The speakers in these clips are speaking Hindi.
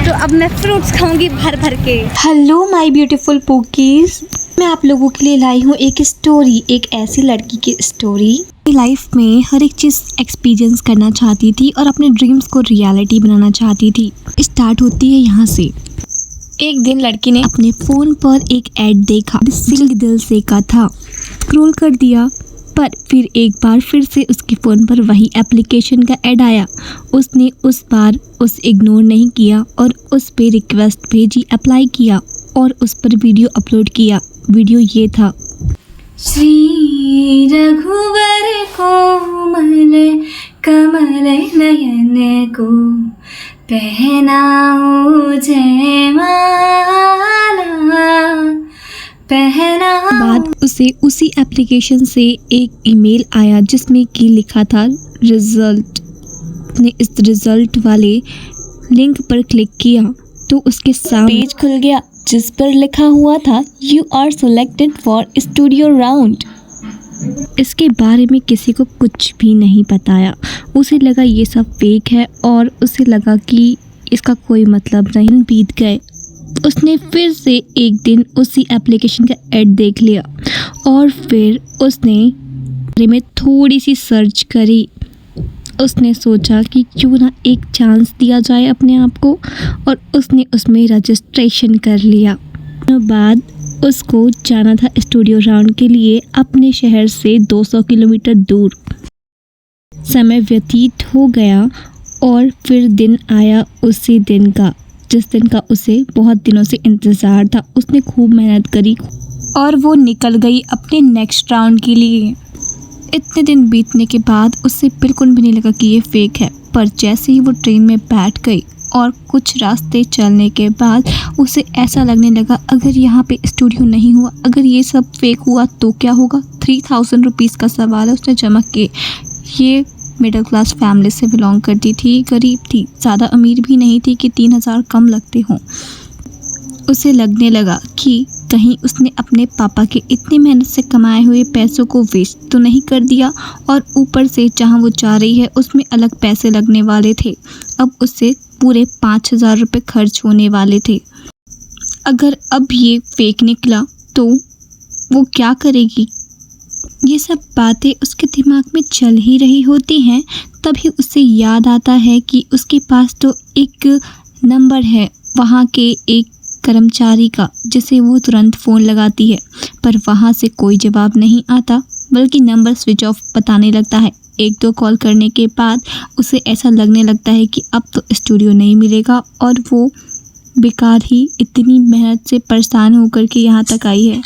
तो अब मैं फ्रूट्स खाऊंगी भर भर के। हेलो माय ब्यूटीफुल पोकीज, मैं आप लोगों के लिए लाई हूँ एक स्टोरी, एक ऐसी लड़की की स्टोरी लाइफ में हर एक चीज़ एक्सपीरियंस करना चाहती थी और अपने ड्रीम्स को रियलिटी बनाना चाहती थी। स्टार्ट होती है यहाँ से। एक दिन लड़की ने अपने फ़ोन पर एक ऐड देखा, दिल से का था। स्क्रॉल कर दिया, पर फिर एक बार फिर से उसके फ़ोन पर वही एप्लीकेशन का ऐड आया। उसने उस बार इग्नोर नहीं किया और उस पे रिक्वेस्ट भेजी, अप्लाई किया और उस पर वीडियो अपलोड किया। वीडियो ये था, श्री रघुवर कोमल कमल नयन को पहनाओ जयमाला पहना। बाद उसे उसी एप्लीकेशन से एक ईमेल आया जिसमें कि लिखा था रिजल्ट। ने इस रिजल्ट वाले लिंक पर क्लिक किया तो उसके सामने पेज खुल गया जिस पर लिखा हुआ था you are selected for studio round. इसके बारे में किसी को कुछ भी नहीं बताया। उसे लगा ये सब फेक है और उसे लगा कि इसका कोई मतलब नहीं। बीत गए। उसने फिर से एक दिन उसी एप्लीकेशन का ऐड देख लिया और फिर उसने बारे में थोड़ी सी सर्च करी। उसने सोचा कि क्यों ना एक चांस दिया जाए अपने आप को और उसने उसमें रजिस्ट्रेशन कर लिया। बाद उसको जाना था स्टूडियो राउंड के लिए अपने शहर से 200 किलोमीटर दूर। समय व्यतीत हो गया और फिर दिन आया उसी दिन का जिस दिन का उसे बहुत दिनों से इंतज़ार था। उसने खूब मेहनत करी और वो निकल गई अपने नेक्स्ट राउंड के लिए। इतने दिन बीतने के बाद उसे बिल्कुल भी नहीं लगा कि ये फेक है, पर जैसे ही वो ट्रेन में बैठ गई और कुछ रास्ते चलने के बाद उसे ऐसा लगने लगा अगर यहाँ पे स्टूडियो नहीं हुआ, अगर ये सब फेक हुआ तो क्या होगा। 3000 रुपीज़ का सवाल है उसने जमा किए। ये मिडिल क्लास फैमिली से बिलोंग करती थी, गरीब थी, ज़्यादा अमीर भी नहीं थी कि 3000 कम लगते हों। उसे लगने लगा कि कहीं उसने अपने पापा के इतनी मेहनत से कमाए हुए पैसों को वेस्ट तो नहीं कर दिया और ऊपर से जहाँ वो जा रही है उसमें अलग पैसे लगने वाले थे। अब उससे पूरे 5000 रुपये खर्च होने वाले थे। अगर अब ये फेक निकला तो वो क्या करेगी। ये सब बातें उसके दिमाग में चल ही रही होती हैं। तभी उसे याद आता है कि उसके पास तो एक नंबर है वहाँ के एक कर्मचारी का जिसे वो तुरंत फ़ोन लगाती है, पर वहाँ से कोई जवाब नहीं आता बल्कि नंबर स्विच ऑफ बताने लगता है। 1-2 कॉल करने के बाद उसे ऐसा लगने लगता है कि अब तो स्टूडियो नहीं मिलेगा और वो बेकार ही इतनी मेहनत से परेशान होकर के यहाँ तक आई है।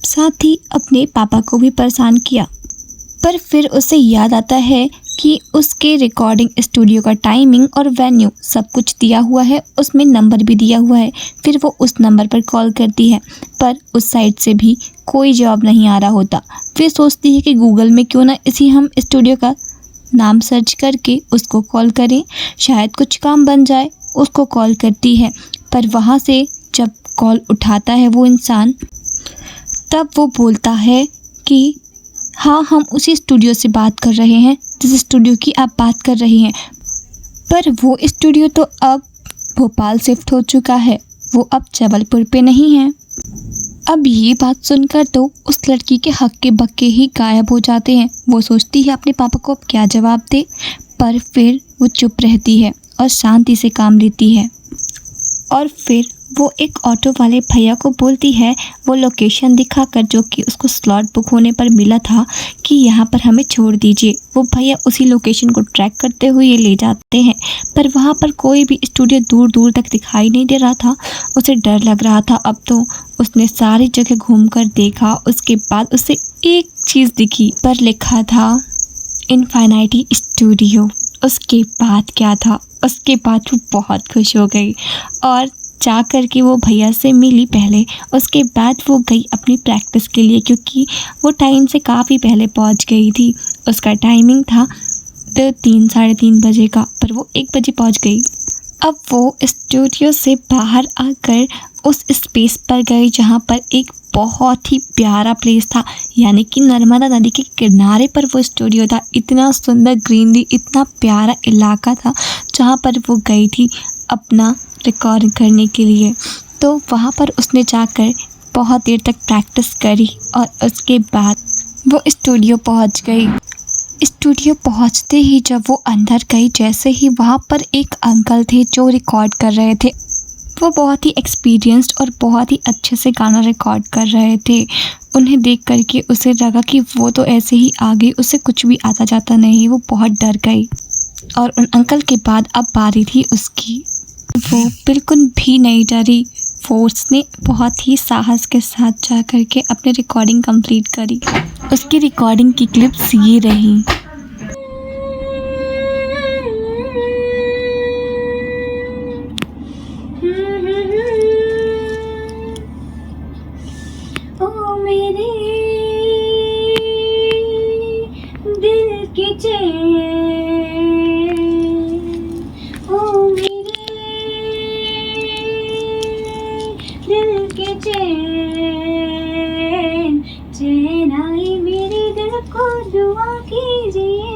साथ ही अपने पापा को भी परेशान किया। पर फिर उसे याद आता है कि उसके रिकॉर्डिंग स्टूडियो का टाइमिंग और वेन्यू सब कुछ दिया हुआ है, उसमें नंबर भी दिया हुआ है। फिर वो उस नंबर पर कॉल करती है पर उस साइड से भी कोई जवाब नहीं आ रहा होता। फिर सोचती है कि गूगल में क्यों ना इसी हम स्टूडियो का नाम सर्च करके उसको कॉल करें, शायद कुछ काम बन जाए। उसको कॉल करती है पर वहाँ से जब कॉल उठाता है वो इंसान, तब वो बोलता है कि हाँ, हम उसी स्टूडियो से बात कर रहे हैं जिस स्टूडियो की आप बात कर रही हैं। पर वो स्टूडियो तो अब भोपाल शिफ्ट हो चुका है, वो अब जबलपुर पे नहीं है। अब ये बात सुनकर तो उस लड़की के हक्के बक्के ही गायब हो जाते हैं। वो सोचती है अपने पापा को अब क्या जवाब दे, पर फिर वो चुप रहती है और शांति से काम लेती है। और फिर वो एक ऑटो वाले भैया को बोलती है, वो लोकेशन दिखाकर जो कि उसको स्लॉट बुक होने पर मिला था कि यहाँ पर हमें छोड़ दीजिए। वो भैया उसी लोकेशन को ट्रैक करते हुए ये ले जाते हैं, पर वहाँ पर कोई भी स्टूडियो दूर दूर तक दिखाई नहीं दे रहा था। उसे डर लग रहा था। अब तो उसने सारी जगह घूमकर देखा। उसके बाद उसे एक चीज़ दिखी, पर लिखा था इन्फिनिटी स्टूडियो। उसके बाद क्या था, उसके बाद वो बहुत खुश हो गई और जा कर के वो भैया से मिली पहले। उसके बाद वो गई अपनी प्रैक्टिस के लिए, क्योंकि वो टाइम से काफ़ी पहले पहुंच गई थी। उसका टाइमिंग था तो 3-3:30 बजे का, पर वो 1 बजे पहुंच गई। अब वो स्टूडियो से बाहर आकर उस स्पेस पर गई जहाँ पर एक बहुत ही प्यारा प्लेस था, यानी कि नर्मदा नदी के किनारे पर वो स्टूडियो था। इतना सुंदर ग्रीनरी, इतना प्यारा इलाका था जहाँ पर वो गई थी अपना रिकॉर्ड करने के लिए। तो वहाँ पर उसने जाकर बहुत देर तक प्रैक्टिस करी और उसके बाद वो स्टूडियो पहुँच गई। स्टूडियो पहुँचते ही जब वो अंदर गई, जैसे ही वहाँ पर एक अंकल थे जो रिकॉर्ड कर रहे थे। वो बहुत ही एक्सपीरियंस्ड और बहुत ही अच्छे से गाना रिकॉर्ड कर रहे थे। उन्हें देख कर के उसे लगा कि वो तो ऐसे ही आ गई, उसे कुछ भी आता जाता नहीं। वो बहुत डर गई और उन अंकल के बाद अब बारी थी उसकी। वो बिल्कुल भी नहीं डरी। वो उसने बहुत ही साहस के साथ जा कर के अपनी रिकॉर्डिंग कंप्लीट करी। उसकी रिकॉर्डिंग की क्लिप्स ये रही। ओ मेरे दिल की चैन, ओ मेरे दिल की चैन, चैन आई मेरे दिल को दुआ कीजिए।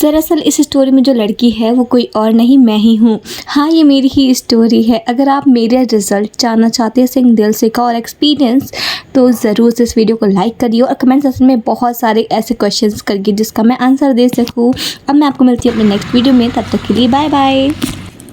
दरअसल इस स्टोरी में जो लड़की है वो कोई और नहीं, मैं ही हूँ। हाँ, ये मेरी ही स्टोरी है। अगर आप मेरे रिज़ल्ट जानना चाहते हैं सिंग दिल से का और एक्सपीरियंस, तो ज़रूर से इस वीडियो को लाइक करिए और कमेंट सेक्शन में बहुत सारे ऐसे क्वेश्चंस करिए जिसका मैं आंसर दे सकूँ। अब मैं आपको मिलती हूँ अपने नेक्स्ट वीडियो में। तब तक के लिए बाय बाय।